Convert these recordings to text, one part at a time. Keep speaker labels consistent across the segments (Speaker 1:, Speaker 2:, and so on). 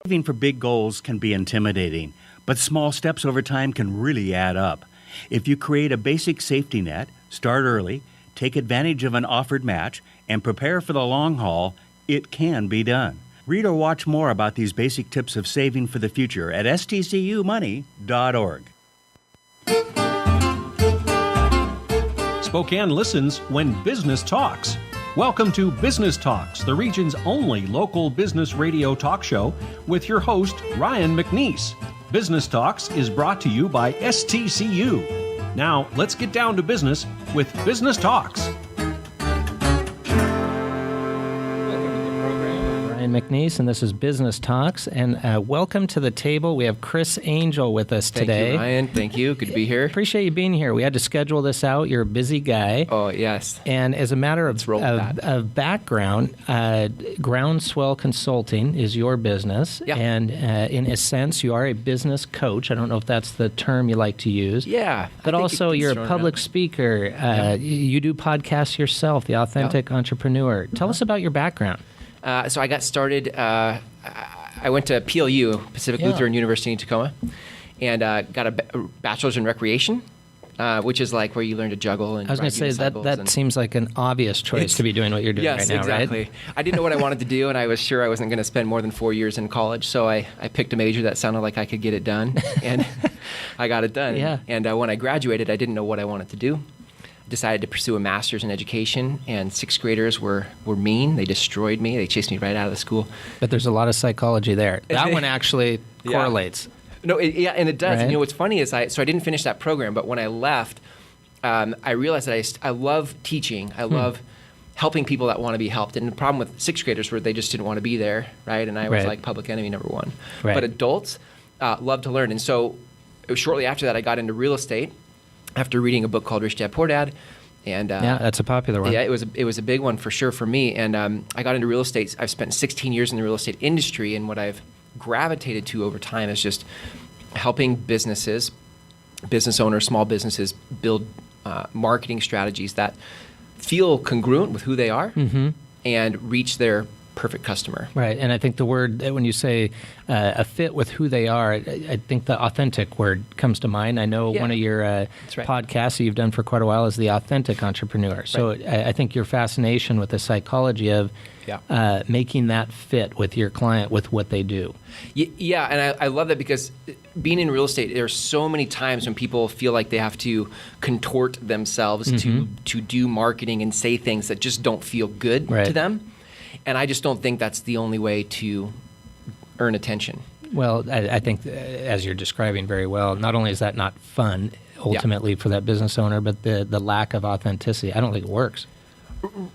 Speaker 1: Saving for big goals can be intimidating, but small steps over time can really add up. If you create a basic safety net, start early, take advantage of an offered match, and prepare for the long haul, it can be done. Read or watch more about these basic tips of saving for the future at stcumoney.org.
Speaker 2: Spokane listens when business talks. Welcome to Business Talks, the region's only local business radio talk show with your host, Ryan McNeese. Business Talks is brought to you by STCU. Now, let's get down to business with Business Talks.
Speaker 3: McNeese, and this is Business Talks. And welcome to the table. We have Chris Angell with us today.
Speaker 4: Thank you, Ryan. Thank you. Good to be here.
Speaker 3: Appreciate you being here. We had to schedule this out. You're a busy guy.
Speaker 4: Oh, yes.
Speaker 3: And as a matter of background, Groundswell Consulting is your business.
Speaker 4: Yeah.
Speaker 3: And in a sense, you are a business coach. I don't know if that's the term you like to use.
Speaker 4: Yeah.
Speaker 3: But also, you're a public speaker. You do podcasts yourself, The Authentic Entrepreneur. Tell us about your background.
Speaker 4: So I got started, I went to PLU, Pacific Lutheran University in Tacoma, and got a bachelor's in recreation, which is like where you learn to juggle. And
Speaker 3: I was going to say, that seems like an obvious choice to be doing what you're doing right now,
Speaker 4: exactly.
Speaker 3: right?
Speaker 4: Yes, exactly. I didn't know what I wanted to do, and I was sure I wasn't going to spend more than 4 years in college, so I picked a major that sounded like I could get it done, and I got it done.
Speaker 3: Yeah.
Speaker 4: And when I graduated, I didn't know what I wanted to do. Decided to pursue a master's in education, and sixth graders were mean. They destroyed me. They chased me right out of the school.
Speaker 3: But there's a lot of psychology there. That one actually correlates.
Speaker 4: No, and it does.
Speaker 3: Right?
Speaker 4: And what's funny is I didn't finish that program, but when I left, I realized that I love teaching. I love helping people that want to be helped. And the problem with sixth graders were they just didn't want to be there, right? And I was like public enemy number one.
Speaker 3: Right.
Speaker 4: But adults love to learn. And so shortly after that, I got into real estate. After reading a book called Rich Dad Poor Dad, and
Speaker 3: that's a popular one.
Speaker 4: Yeah, it was a big one for sure for me. And I got into real estate. I've spent 16 years in the real estate industry, and what I've gravitated to over time is just helping business owners, small businesses build marketing strategies that feel congruent with who they are and reach their perfect customer.
Speaker 3: Right, and I think the word, when you say a fit with who they are, I think the authentic word comes to mind. I know one of your podcasts that you've done for quite a while is The Authentic Entrepreneur. So I think your fascination with the psychology of making that fit with your client, with what they do.
Speaker 4: Yeah, and I love that because being in real estate, there's so many times when people feel like they have to contort themselves to do marketing and say things that just don't feel good to them. And I just don't think that's the only way to earn attention.
Speaker 3: Well, I think as you're describing very well, not only is that not fun ultimately for that business owner, but the lack of authenticity, I don't think it works.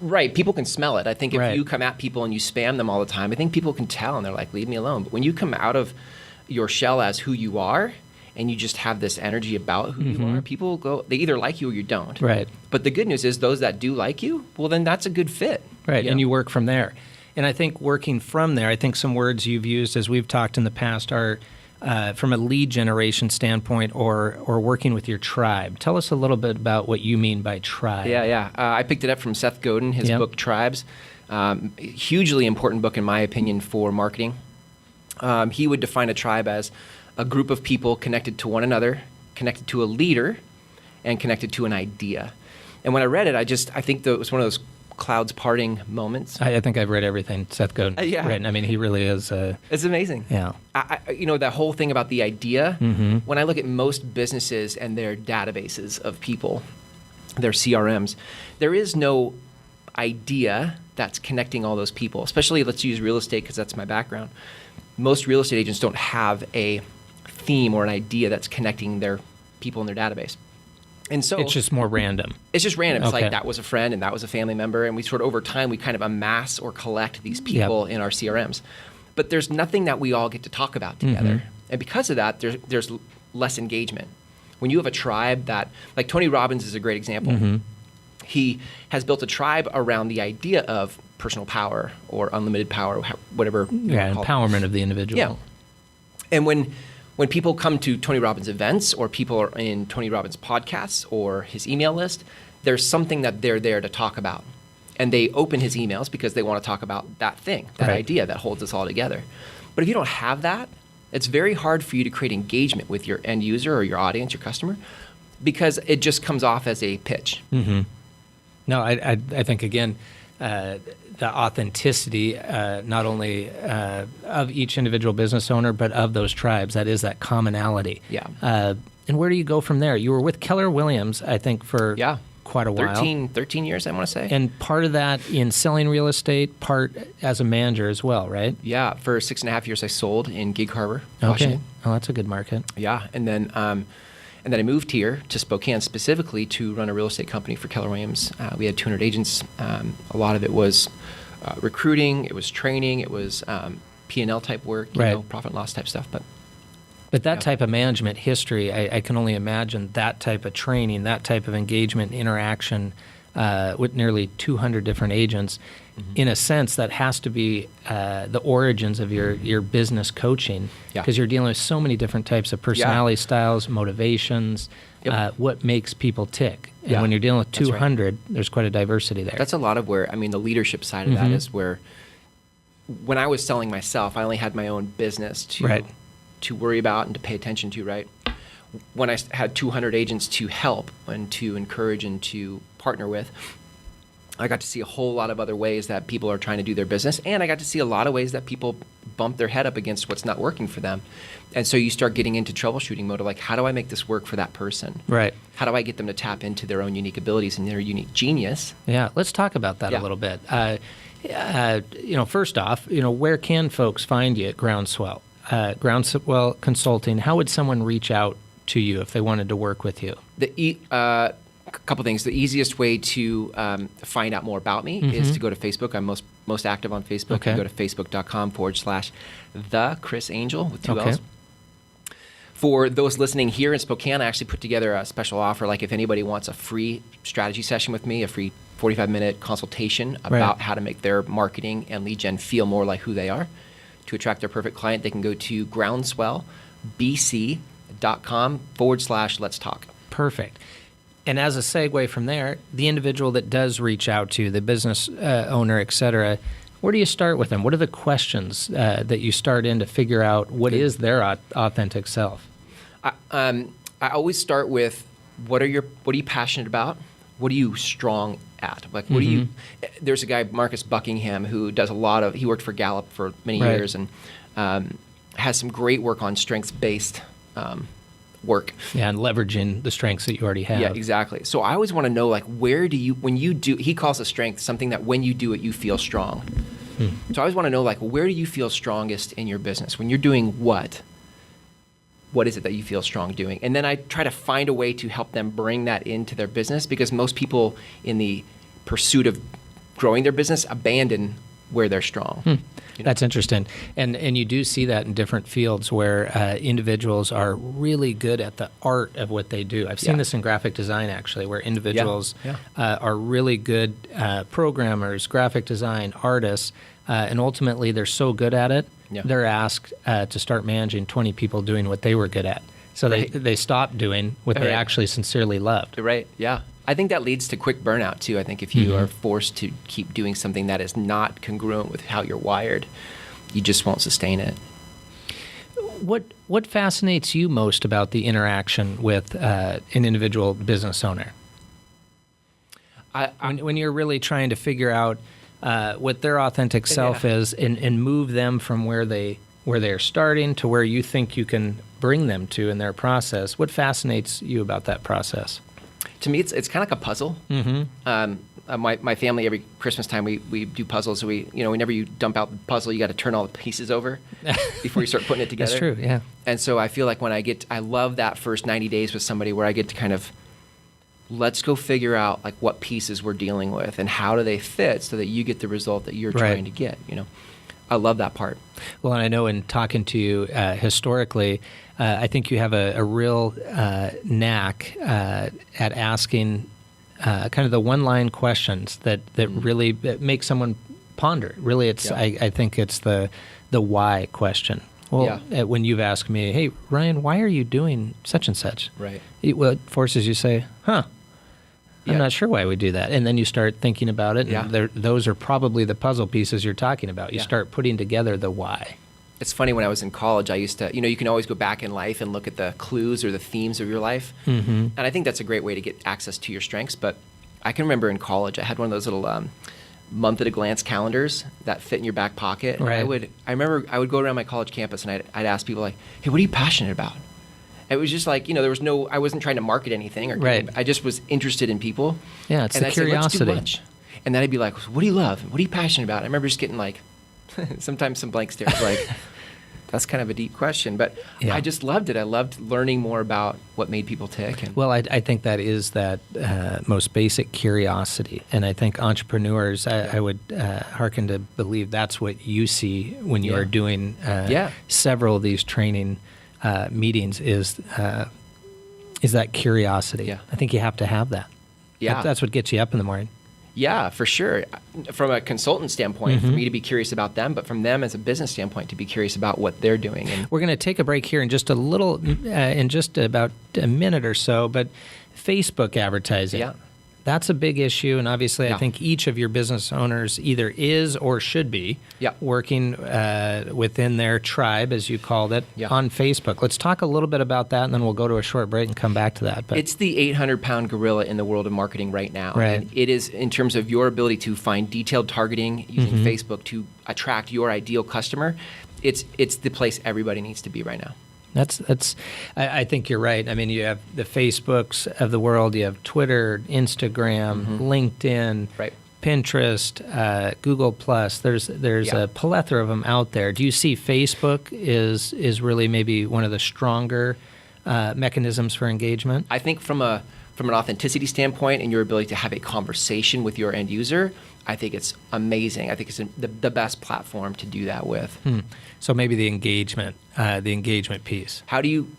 Speaker 4: Right. People can smell it. I think if you come at people and you spam them all the time, I think people can tell and they're like, leave me alone. But when you come out of your shell as who you are and you just have this energy about who you are, people go, they either like you or you don't.
Speaker 3: Right.
Speaker 4: But the good news is those that do like you, well, then that's a good fit.
Speaker 3: Right. And you work from there. And I think working from there, I think some words you've used as we've talked in the past are from a lead generation standpoint or working with your tribe. Tell us a little bit about what you mean by tribe.
Speaker 4: Yeah. I picked it up from Seth Godin, his book Tribes. Hugely important book, in my opinion, for marketing. He would define a tribe as a group of people connected to one another, connected to a leader, and connected to an idea. And when I read it, I think that it was one of those clouds parting moments.
Speaker 3: I think I've read everything Seth Godin written. I mean, he really is.
Speaker 4: It's amazing.
Speaker 3: Yeah.
Speaker 4: That whole thing about the idea, when I look at most businesses and their databases of people, their CRMs, there is no idea that's connecting all those people, especially let's use real estate because that's my background. Most real estate agents don't have a theme or an idea that's connecting their people in their database. And so
Speaker 3: it's just more random.
Speaker 4: It's just random. It's like that was a friend and that was a family member. And we sort of over time, we kind of amass or collect these people in our CRMs. But there's nothing that we all get to talk about together. And because of that, there's less engagement. When you have a tribe that, like Tony Robbins is a great example. He has built a tribe around the idea of personal power or unlimited power, whatever.
Speaker 3: Empowerment of the individual.
Speaker 4: Yeah. And when people come to Tony Robbins events or people are in Tony Robbins podcasts or his email list, there's something that they're there to talk about. And they open his emails because they want to talk about that thing, that idea that holds us all together. But But if you don't have that, it's very hard for you to create engagement with your end user or your audience, your customer, because it just comes off as a pitch.
Speaker 3: Mm-hmm. No, I think, again, the authenticity, not only of each individual business owner, but of those tribes, that is that commonality.
Speaker 4: Yeah.
Speaker 3: And where do you go from there? You were with Keller Williams, I think, for quite a while.
Speaker 4: 13 years, I want to say.
Speaker 3: And part of that in selling real estate, part as a manager as well, right?
Speaker 4: Yeah. For 6.5 years, I sold in Gig Harbor, Washington.
Speaker 3: Okay. Oh, that's a good market.
Speaker 4: Yeah. And then I moved here to Spokane specifically to run a real estate company for Keller Williams. We had 200 agents. A lot of it was recruiting. It was training. It was P&L type work, you know, profit and loss type stuff.
Speaker 3: But that type of management history, I can only imagine that type of training, that type of engagement, interaction with nearly 200 different agents. Mm-hmm. In a sense, that has to be the origins of your business coaching, because you're dealing with so many different types of personality styles, motivations, what makes people tick. And when you're dealing with 200, there's quite a diversity there.
Speaker 4: That's a lot of where, I mean, the leadership side of that is where, when I was selling myself, I only had my own business to worry about and to pay attention to, right? When I had 200 agents to help and to encourage and to partner with, I got to see a whole lot of other ways that people are trying to do their business, and I got to see a lot of ways that people bump their head up against what's not working for them. And so you start getting into troubleshooting mode of like, how do I make this work for that person?
Speaker 3: Right.
Speaker 4: How do I get them to tap into their own unique abilities and their unique genius?
Speaker 3: Yeah, let's talk about that a little bit. First off, where can folks find you at Groundswell? Groundswell Consulting, how would someone reach out to you if they wanted to work with you?
Speaker 4: A couple things. The easiest way to find out more about me is to go to Facebook. I'm most active on Facebook.
Speaker 3: Okay.
Speaker 4: You go to facebook.com/the Chris Angell with 2 L's. For those listening here in Spokane, I actually put together a special offer. Like if anybody wants a free strategy session with me, a free 45-minute consultation about how to make their marketing and lead gen feel more like who they are, to attract their perfect client, they can go to groundswellbc.com/let's talk.
Speaker 3: Perfect. And as a segue from there, the individual that does reach out to the business owner, et cetera, where do you start with them? What are the questions that you start in to figure out what is their authentic self?
Speaker 4: I always start with what are you passionate about? What are you strong at? Like, what do you? There's a guy, Marcus Buckingham, who does he worked for Gallup for many years and has some great work on strengths-based work. Yeah,
Speaker 3: and leveraging the strengths that you already have.
Speaker 4: Yeah, exactly. So I always want to know, like, when you do, he calls a strength something that when you do it, you feel strong. So I always want to know, like, where do you feel strongest in your business? When you're doing what is it that you feel strong doing? And then I try to find a way to help them bring that into their business, because most people in the pursuit of growing their business abandon where they're strong.
Speaker 3: That's interesting. And you do see that in different fields where individuals are really good at the art of what they do. I've seen this in graphic design, actually, where individuals are really good programmers, graphic design artists, and ultimately they're so good at it, they're asked to start managing 20 people doing what they were good at. So they stop doing what they actually sincerely loved.
Speaker 4: Right, yeah. I think that leads to quick burnout, too. I think if you are forced to keep doing something that is not congruent with how you're wired, you just won't sustain it.
Speaker 3: What fascinates you most about the interaction with an individual business owner? When you're really trying to figure out what their authentic self is and move them from where they're starting to where you think you can bring them to in their process, what fascinates you about that process?
Speaker 4: To me, it's kind of like a puzzle. My family, every Christmas time, we do puzzles. So whenever you dump out the puzzle, you got to turn all the pieces over before you start putting it together.
Speaker 3: That's true, yeah.
Speaker 4: And so I feel like I love that first 90 days with somebody where I get to kind of, let's go figure out like what pieces we're dealing with and how do they fit so that you get the result that you're trying to get. I love that part.
Speaker 3: Well, and I know in talking to you historically, I think you have a real knack at asking kind of the one-line questions that really make someone ponder. Really, I think it's the why question. Well, when you've asked me, hey, Ryan, why are you doing such and such?
Speaker 4: Right.
Speaker 3: It forces you to say, I'm not sure why we do that. And then you start thinking about it, and those are probably the puzzle pieces you're talking about. You start putting together the why.
Speaker 4: It's funny, when I was in college, I used to, you can always go back in life and look at the clues or the themes of your life. And I think that's a great way to get access to your strengths. But I can remember in college, I had one of those little month at a glance calendars that fit in your back pocket.
Speaker 3: Right.
Speaker 4: And I remember I would go around my college campus and I'd ask people like, hey, what are you passionate about? It was just like, I wasn't trying to market anything. I just was interested in people.
Speaker 3: Yeah, it's
Speaker 4: and
Speaker 3: the
Speaker 4: I'd say,
Speaker 3: curiosity.
Speaker 4: let's do lunch. And then I'd be like, what do you love? What are you passionate about? I remember just getting like, sometimes some blank stares, like, that's kind of a deep question. But I just loved it. I loved learning more about what made people tick.
Speaker 3: Well, I think that is that most basic curiosity. And I think entrepreneurs, I would hearken to believe that's what you see when you are doing several of these training meetings is that curiosity.
Speaker 4: Yeah.
Speaker 3: I think you have to have that.
Speaker 4: Yeah.
Speaker 3: That's what gets you up in the morning.
Speaker 4: Yeah, for sure. From a consultant standpoint, for me to be curious about them, but from them as a business standpoint to be curious about what they're doing. And
Speaker 3: we're going to take a break here in just a little, in just about a minute or so, but Facebook advertising.
Speaker 4: Yeah.
Speaker 3: That's a big issue, and obviously I think each of your business owners either is or should be working within their tribe, as you called it, on Facebook. Let's talk a little bit about that, and then we'll go to a short break and come back to that. But
Speaker 4: it's the 800-pound gorilla in the world of marketing right now.
Speaker 3: Right.
Speaker 4: And it is in terms of your ability to find detailed targeting using Facebook to attract your ideal customer. It's the place everybody needs to be right now.
Speaker 3: I think you're right. I mean, you have the Facebooks of the world, you have Twitter, Instagram, LinkedIn, Pinterest, Google Plus. There's a plethora of them out there. Do you see Facebook is really maybe one of the stronger mechanisms for engagement?
Speaker 4: I think from an authenticity standpoint and your ability to have a conversation with your end user, I think it's amazing. I think it's the best platform to do that with.
Speaker 3: So maybe the engagement piece.
Speaker 4: How do you,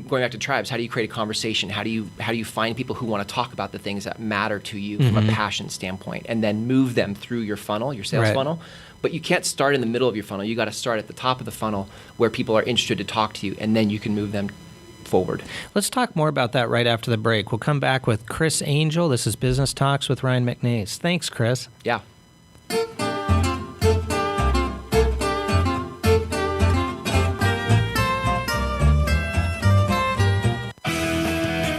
Speaker 4: going back to tribes, how do you create a conversation? How do you find people who want to talk about the things that matter to you from a passion standpoint, and then move them through your funnel, your sales funnel? But you can't start in the middle of your funnel. You got to start at the top of the funnel where people are interested to talk to you, and then you can move them forward.
Speaker 3: Let's talk more about that right after the break. We'll come back with Chris Angell. This is Business Talks with Ryan McNeese. Thanks, Chris.
Speaker 4: Yeah.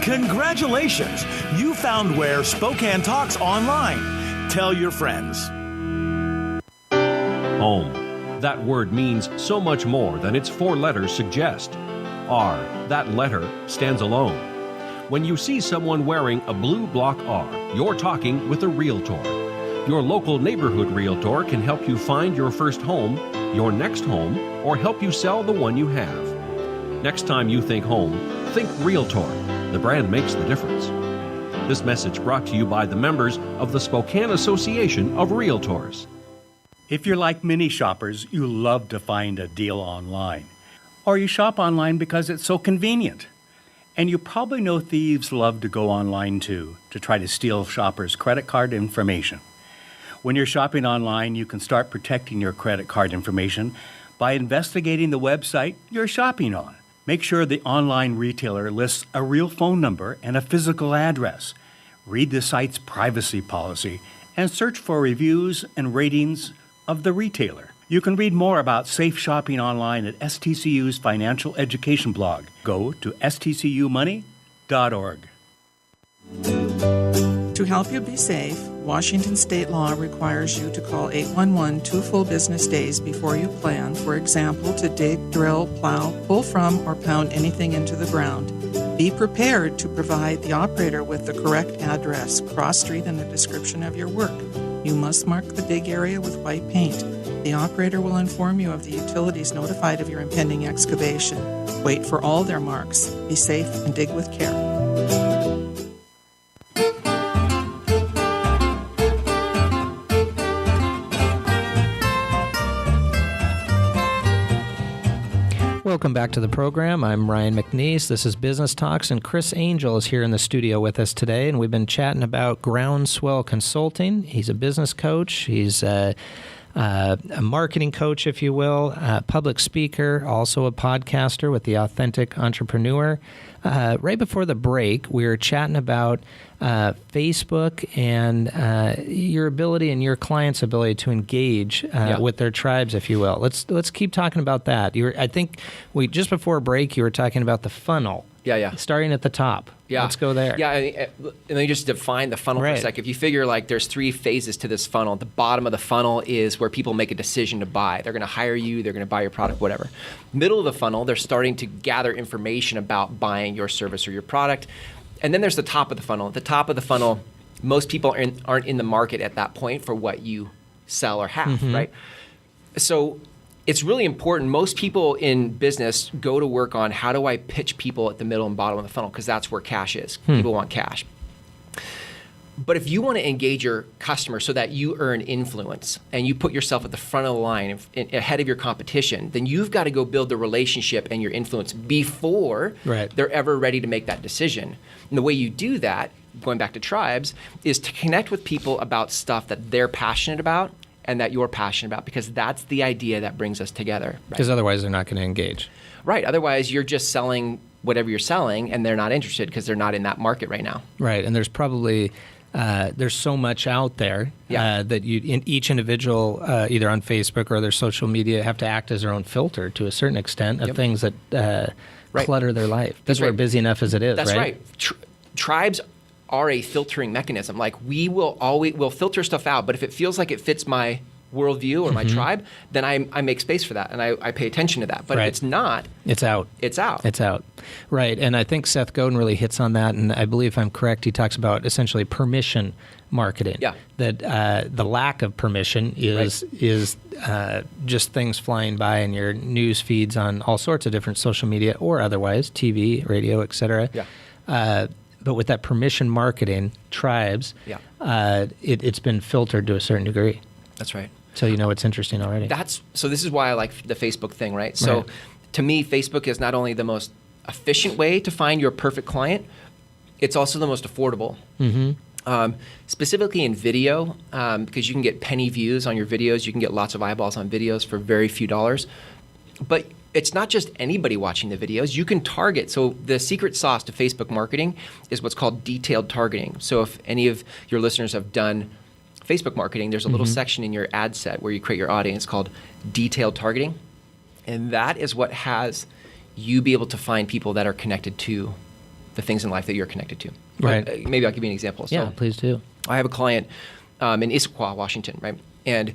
Speaker 5: Congratulations! You found where Spokane Talks online. Tell your friends.
Speaker 2: Home. That word means so much more than its 4 letters suggest. R, that letter, stands alone. When you see someone wearing a blue block R, you're talking with a realtor. Your local neighborhood realtor can help you find your first home, your next home, or help you sell the one you have. Next time you think home, think realtor. The brand makes the difference. This message brought to you by the members of the Spokane Association of Realtors.
Speaker 1: If you're like many shoppers, you love to find a deal online. Or you shop online because it's so convenient. And you probably know thieves love to go online too, to try to steal shoppers' credit card information. When you're shopping online, you can start protecting your credit card information by investigating the website you're shopping on. Make sure the online retailer lists a real phone number and a physical address. Read the site's privacy policy and search for reviews and ratings of the retailer. You can read more about safe shopping online at STCU's financial education blog. Go to stcumoney.org.
Speaker 6: To help you be safe, Washington state law requires you to call 811 2 full business days before you plan, for example, to dig, drill, plow, pull from, or pound anything into the ground. Be prepared to provide the operator with the correct address, cross street, and a description of your work. You must mark the dig area with white paint. The operator will inform you of the utilities notified of your impending excavation. Wait for all their marks. Be safe and dig with care.
Speaker 3: Welcome back to the program. I'm Ryan McNeese. This is Business Talks, and Chris Angell is here in the studio with us today, and we've been chatting about Groundswell Consulting. He's a business coach. He's a marketing coach, if you will, a public speaker, also a podcaster with The Authentic Entrepreneur. Right before the break, we were chatting about Facebook and your ability and your clients' ability to engage with their tribes, if you will. Let's keep talking about that. I think just before break, you were talking about the funnel.
Speaker 4: Yeah.
Speaker 3: Starting at the top.
Speaker 4: Yeah.
Speaker 3: Let's go there.
Speaker 4: Yeah, and then you just define the funnel for a sec. If you figure like there's 3 phases to this funnel, the bottom of the funnel is where people make a decision to buy. They're going to hire you, they're going to buy your product, whatever. Middle of the funnel, they're starting to gather information about buying your service or your product. And then there's the top of the funnel. At the top of the funnel, most people aren't in the market at that point for what you sell or have, right? So it's really important. Most people in business go to work on how do I pitch people at the middle and bottom of the funnel, because that's where cash is. People want cash. But if you want to engage your customer so that you earn influence and you put yourself at the front of the line ahead of your competition, then you've got to go build the relationship and your influence before they're ever ready to make that decision. And the way you do that, going back to tribes, is to connect with people about stuff that they're passionate about and that you're passionate about, because that's the idea that brings us together.
Speaker 3: Because otherwise they're not going to engage.
Speaker 4: Right. Otherwise, you're just selling whatever you're selling, and they're not interested because they're not in that market right now.
Speaker 3: Right. And there's probably there's so much out there that each individual, either on Facebook or their social media, have to act as their own filter to a certain extent of things that clutter their life. Because we're busy enough as it is.
Speaker 4: That's right. Tribes are a filtering mechanism. Like we'll filter stuff out, but if it feels like it fits my worldview or my tribe, then I make space for that and I pay attention to that. But if it's not,
Speaker 3: it's out.
Speaker 4: It's out.
Speaker 3: It's out. Right. And I think Seth Godin really hits on that. And I believe if I'm correct, he talks about essentially permission marketing.
Speaker 4: Yeah.
Speaker 3: That the lack of permission is just things flying by in your news feeds on all sorts of different social media or otherwise, TV, radio, et cetera.
Speaker 4: Yeah.
Speaker 3: But with that permission marketing, tribes, it's been filtered to a certain degree.
Speaker 4: That's right.
Speaker 3: So you know it's interesting already.
Speaker 4: So this is why I like the Facebook thing, right? So to me, Facebook is not only the most efficient way to find your perfect client, it's also the most affordable. Specifically in video, because you can get penny views on your videos. You can get lots of eyeballs on videos for very few dollars. But it's not just anybody watching the videos. You can target. So the secret sauce to Facebook marketing is what's called detailed targeting. So if any of your listeners have done Facebook marketing, there's a little section in your ad set where you create your audience called detailed targeting. And that is what has you be able to find people that are connected to the things in life that you're connected to.
Speaker 3: Right.
Speaker 4: Maybe I'll give you an example.
Speaker 3: Yeah, please do.
Speaker 4: I have a client in Issaquah, Washington, right? And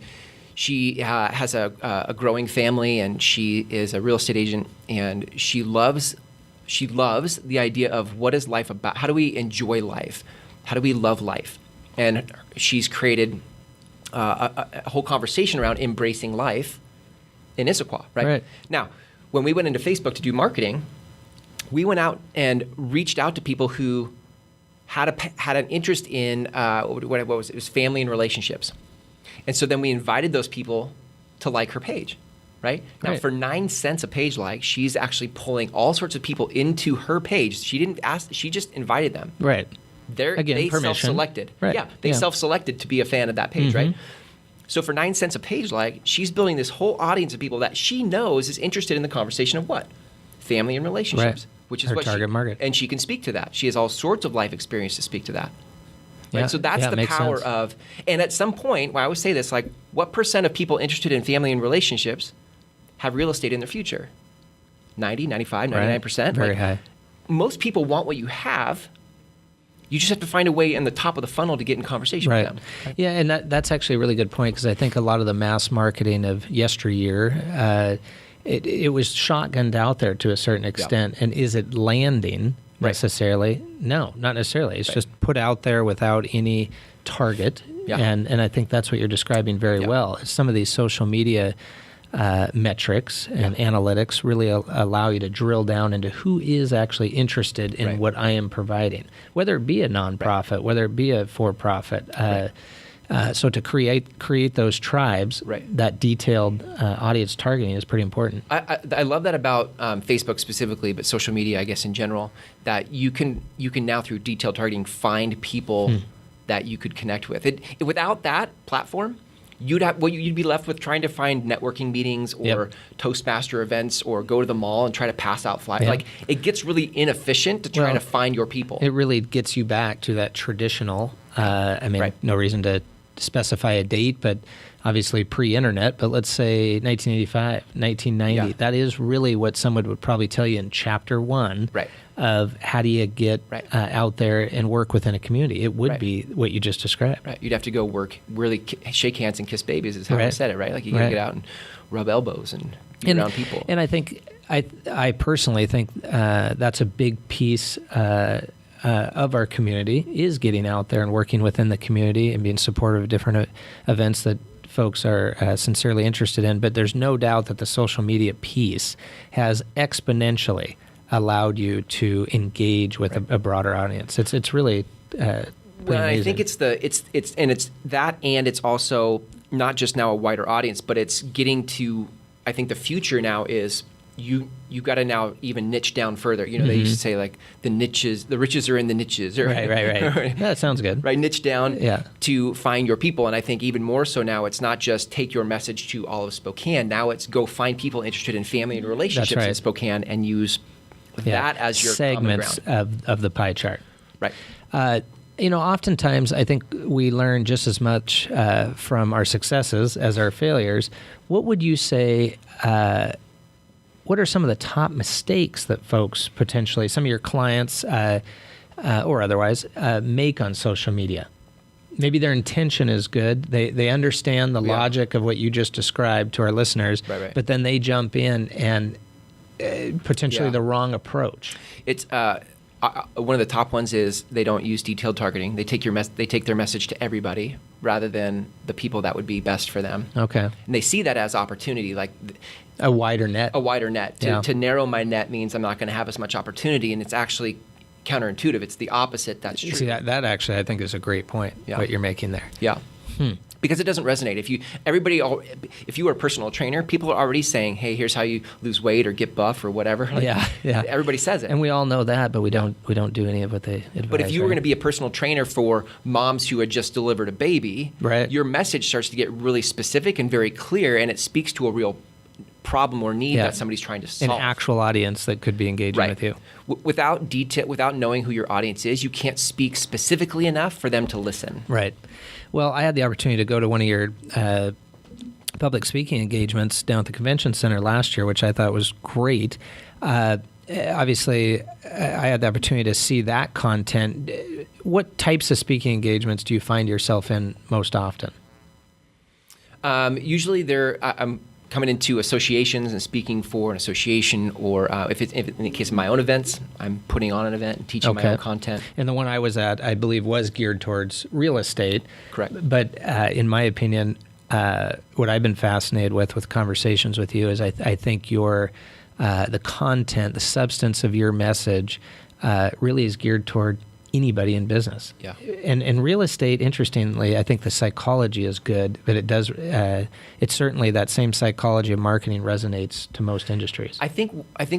Speaker 4: she has a growing family, and she is a real estate agent, and she loves the idea of what is life about? How do we enjoy life? How do we love life? And she's created a whole conversation around embracing life in Issaquah, right? Now, when we went into Facebook to do marketing, we went out and reached out to people who had an interest in what was it? It was family and relationships. And so then we invited those people to like her page, right? Now, for 9 cents a page like, she's actually pulling all sorts of people into her page. She didn't ask, she just invited them.
Speaker 3: Right.
Speaker 4: They self-selected.
Speaker 3: Right.
Speaker 4: Yeah, they self-selected to be a fan of that page, right? So for 9 cents a page like, she's building this whole audience of people that she knows is interested in the conversation of what? Family and relationships. Which is
Speaker 3: her
Speaker 4: what
Speaker 3: target market.
Speaker 4: And she can speak to that. She has all sorts of life experience to speak to that. Right?
Speaker 3: Yeah.
Speaker 4: So that's the power of, and at some point, I always say this, like, what % of people interested in family and relationships have real estate in their future? 90, 95, 99%?
Speaker 3: Very high.
Speaker 4: Most people want what you have. You just have to find a way in the top of the funnel to get in conversation with them. Right?
Speaker 3: Yeah, and that's actually a really good point, because I think a lot of the mass marketing of yesteryear, it was shotgunned out there to a certain extent. And is it landing necessarily? No, not necessarily. It's just put out there without any target. And I think that's what you're describing very well. Some of these social media metrics and analytics really allow you to drill down into who is actually interested in what I am providing, whether it be a nonprofit, whether it be a for-profit. So to create those tribes, that detailed audience targeting is pretty important.
Speaker 4: I love that about Facebook specifically, but social media, I guess, in general, that you can now through detailed targeting find people that you could connect with. Without that platform, you'd be left with trying to find networking meetings or Toastmaster events or go to the mall and try to pass out flyers. Like, it gets really inefficient to try to find your people.
Speaker 3: It really gets you back to that traditional. No reason to specify a date, but obviously pre-internet, but let's say 1985, 1990. That is really what someone would probably tell you in chapter 1 of how do you get out there and work within a community. It would be what you just described.
Speaker 4: Right. You'd have to go work, really shake hands and kiss babies is how I said it, right? Like, you gotta get out and rub elbows and be around people.
Speaker 3: And I think, I personally think that's a big piece of our community, is getting out there and working within the community and being supportive of different events that folks are sincerely interested in. But there's no doubt that the social media piece has exponentially allowed you to engage with a broader audience. It's really
Speaker 4: well, I think it's that, and it's also not just now a wider audience, but it's getting to, I think the future now is you got to now even niche down further. You know, they used to say, like, the riches are in the niches. Or,
Speaker 3: right. Yeah, that sounds good.
Speaker 4: Right, niche down to find your people. And I think even more so now, it's not just take your message to all of Spokane. Now it's go find people interested in family and relationships in Spokane and use that as your
Speaker 3: segments of the pie chart.
Speaker 4: Right.
Speaker 3: Oftentimes I think we learn just as much from our successes as our failures. What would you say? What are some of the top mistakes that folks potentially, some of your clients or otherwise, make on social media? Maybe their intention is good. They understand the logic of what you just described to our listeners, but then they jump in and potentially the wrong approach.
Speaker 4: It's one of the top ones is they don't use detailed targeting. They take their message to everybody rather than the people that would be best for them.
Speaker 3: Okay.
Speaker 4: And they see that as opportunity, like
Speaker 3: a wider net.
Speaker 4: A wider net. To narrow my net means I'm not going to have as much opportunity, and it's actually counterintuitive. It's the opposite. That's true.
Speaker 3: See, that actually I think is a great point. What you're making there.
Speaker 4: Yeah. Because it doesn't resonate. If you were a personal trainer, people are already saying, "Hey, here's how you lose weight or get buff or whatever." Like, everybody says it,
Speaker 3: and we all know that, but we don't do any of what they advise.
Speaker 4: But if you were going to be a personal trainer for moms who had just delivered a baby, your message starts to get really specific and very clear, and it speaks to a real problem or need that somebody's trying to solve.
Speaker 3: An actual audience that could be engaging with you.
Speaker 4: Without detail, without knowing who your audience is, you can't speak specifically enough for them to listen.
Speaker 3: Right. Well, I had the opportunity to go to one of your public speaking engagements down at the convention center last year, which I thought was great. Obviously, I had the opportunity to see that content. What types of speaking engagements do you find yourself in most often?
Speaker 4: Usually I'm coming into associations and speaking for an association, or if in the case of my own events, I'm putting on an event and teaching my own content.
Speaker 3: And the one I was at, I believe, was geared towards real estate.
Speaker 4: Correct.
Speaker 3: But in my opinion, what I've been fascinated with conversations with you is I think the content, the substance of your message really is geared toward anybody in business.
Speaker 4: Yeah.
Speaker 3: And real estate, interestingly, I think the psychology is good, but it does. It's certainly that same psychology of marketing resonates to most industries.
Speaker 4: I think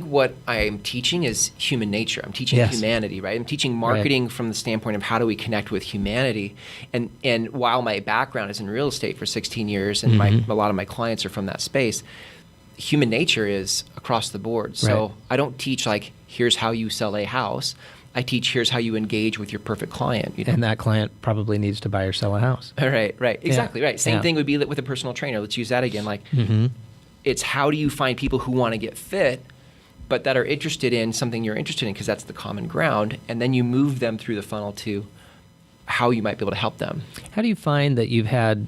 Speaker 4: what I am teaching is human nature. I'm teaching humanity, right? I'm teaching marketing from the standpoint of how do we connect with humanity. And while my background is in real estate for 16 years, and a lot of my clients are from that space, human nature is across the board. So I don't teach like, here's how you sell a house. I teach, here's how you engage with your perfect client.
Speaker 3: And that client probably needs to buy or sell a house.
Speaker 4: Right. Exactly, right. Same thing would be with a personal trainer. Let's use that again. Like, it's how do you find people who want to get fit, but that are interested in something you're interested in, because that's the common ground, and then you move them through the funnel to how you might be able to help them.
Speaker 3: How do you find that you've had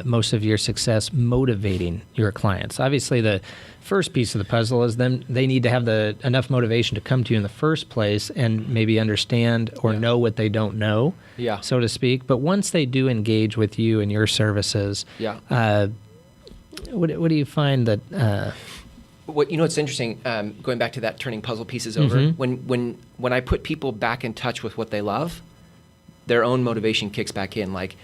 Speaker 3: most of your success motivating your clients? Obviously, the first piece of the puzzle is they need to have enough motivation to come to you in the first place and maybe understand or know what they don't know, so to speak. But once they do engage with you and your services, what do you find that...
Speaker 4: What's interesting, going back to that turning puzzle pieces over, when I put people back in touch with what they love, their own motivation kicks back in. Like,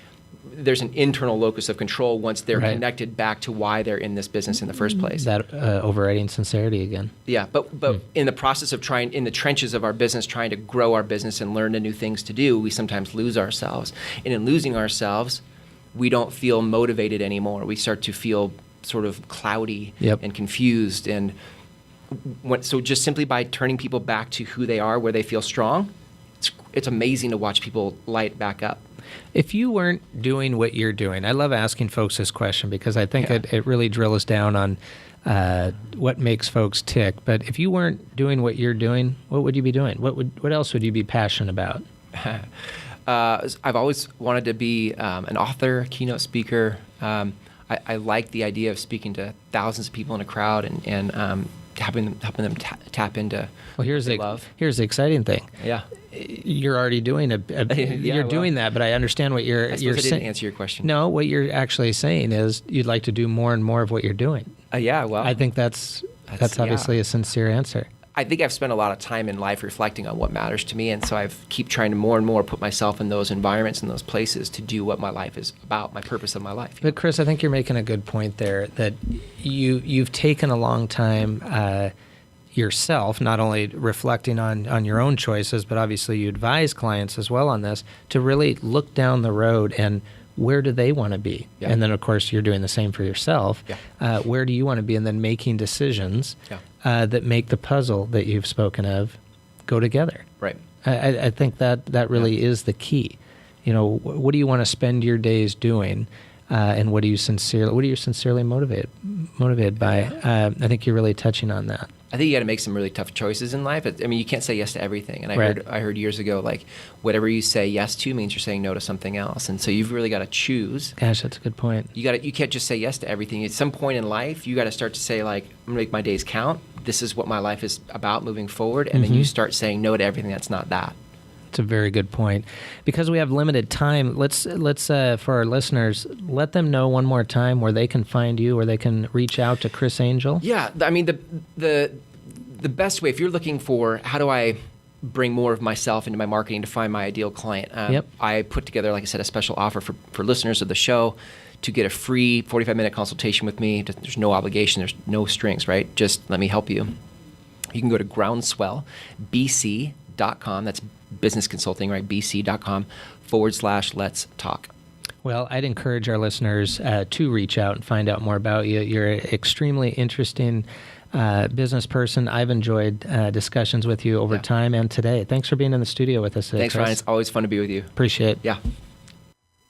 Speaker 4: there's an internal locus of control once they're connected back to why they're in this business in the first place.
Speaker 3: That overriding sincerity again.
Speaker 4: Yeah, but in the process of in the trenches of our business, trying to grow our business and learn the new things to do, we sometimes lose ourselves. And in losing ourselves, we don't feel motivated anymore. We start to feel sort of cloudy and confused. And so just simply by turning people back to who they are, where they feel strong, it's amazing to watch people light back up.
Speaker 3: If you weren't doing what you're doing, I love asking folks this question because I think it really drills down on what makes folks tick. But if you weren't doing what you're doing, what would you be doing? What else would you be passionate about?
Speaker 4: I've always wanted to be an author, a keynote speaker. I like the idea of speaking to thousands of people in a crowd and helping them tap into
Speaker 3: here's
Speaker 4: what they love.
Speaker 3: Here's the exciting thing.
Speaker 4: Yeah.
Speaker 3: You're already doing doing that, but I understand what you're saying.
Speaker 4: I didn't answer your question.
Speaker 3: No, what you're actually saying is you'd like to do more and more of what you're doing. I think that's obviously a sincere answer.
Speaker 4: I think I've spent a lot of time in life reflecting on what matters to me, and so I've keep trying to more and more put myself in those environments and those places to do what my life is about, my purpose of my life.
Speaker 3: But Chris, I think you're making a good point there that you've taken a long time yourself, not only reflecting on your own choices, but obviously you advise clients as well on this, to really look down the road and where do they want to be? Yeah. And then, of course, you're doing the same for yourself. Yeah. Where do you want to be? And then making decisions that make the puzzle that you've spoken of go together.
Speaker 4: Right.
Speaker 3: I think that really is the key. You know, what do you want to spend your days doing? And what are you sincerely motivated by? I think you're really touching on that.
Speaker 4: I think you got to make some really tough choices in life. I mean, you can't say yes to everything. And I heard years ago, like, whatever you say yes to means you're saying no to something else. And so you've really got to choose.
Speaker 3: Gosh, that's a good point.
Speaker 4: You can't just say yes to everything. At some point in life, you got to start to say, like, I'm going to make my days count. This is what my life is about moving forward. And then you start saying no to everything that's not that.
Speaker 3: It's a very good point. Because we have limited time, let's for our listeners, let them know one more time where they can find you, where they can reach out to Chris Angell.
Speaker 4: Yeah, I mean, the best way, if you're looking for how do I bring more of myself into my marketing to find my ideal client, I put together, like I said, a special offer for listeners of the show to get a free 45-minute consultation with me. There's no obligation. There's no strings, right? Just let me help you. You can go to groundswellbc.com. That's business consulting, right? bc.com/let's talk.
Speaker 3: Well, I'd encourage our listeners to reach out and find out more about you. You're an extremely interesting business person. I've enjoyed discussions with you over time and today. Thanks for being in the studio with us today.
Speaker 4: Thanks, Ryan. It's always fun to be with you.
Speaker 3: Appreciate it.
Speaker 4: Yeah.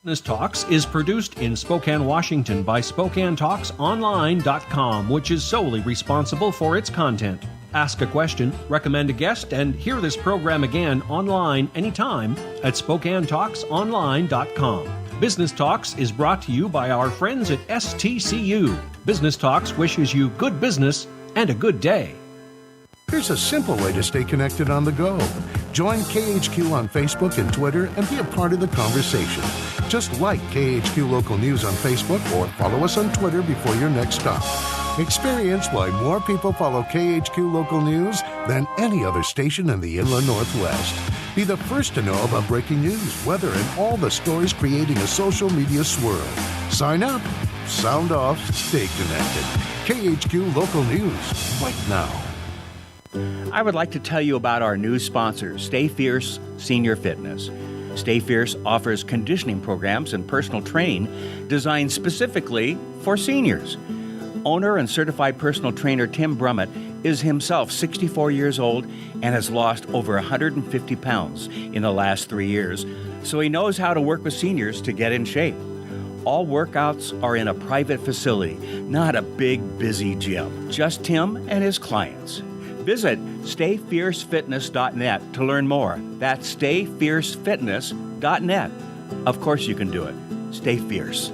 Speaker 2: Business Talks is produced in Spokane, Washington by SpokaneTalksOnline.com, which is solely responsible for its content. Ask a question, recommend a guest, and hear this program again online anytime at SpokaneTalksOnline.com. Business Talks is brought to you by our friends at STCU. Business Talks wishes you good business and a good day.
Speaker 7: Here's a simple way to stay connected on the go. Join KHQ on Facebook and Twitter and be a part of the conversation. Just like KHQ Local News on Facebook or follow us on Twitter before your next stop. Experience why more people follow KHQ Local News than any other station in the Inland Northwest. Be the first to know about breaking news, weather, and all the stories creating a social media swirl. Sign up, sound off, stay connected. KHQ Local News, right now.
Speaker 1: I would like to tell you about our new sponsor, Stay Fierce Senior Fitness. Stay Fierce offers conditioning programs and personal training designed specifically for seniors. Owner and certified personal trainer Tim Brummett is himself 64 years old and has lost over 150 pounds in the last 3 years, so he knows how to work with seniors to get in shape. All workouts are in a private facility, not a big, busy gym. Just Tim and his clients. Visit StayFierceFitness.net to learn more. That's StayFierceFitness.net. Of course you can do it. Stay fierce.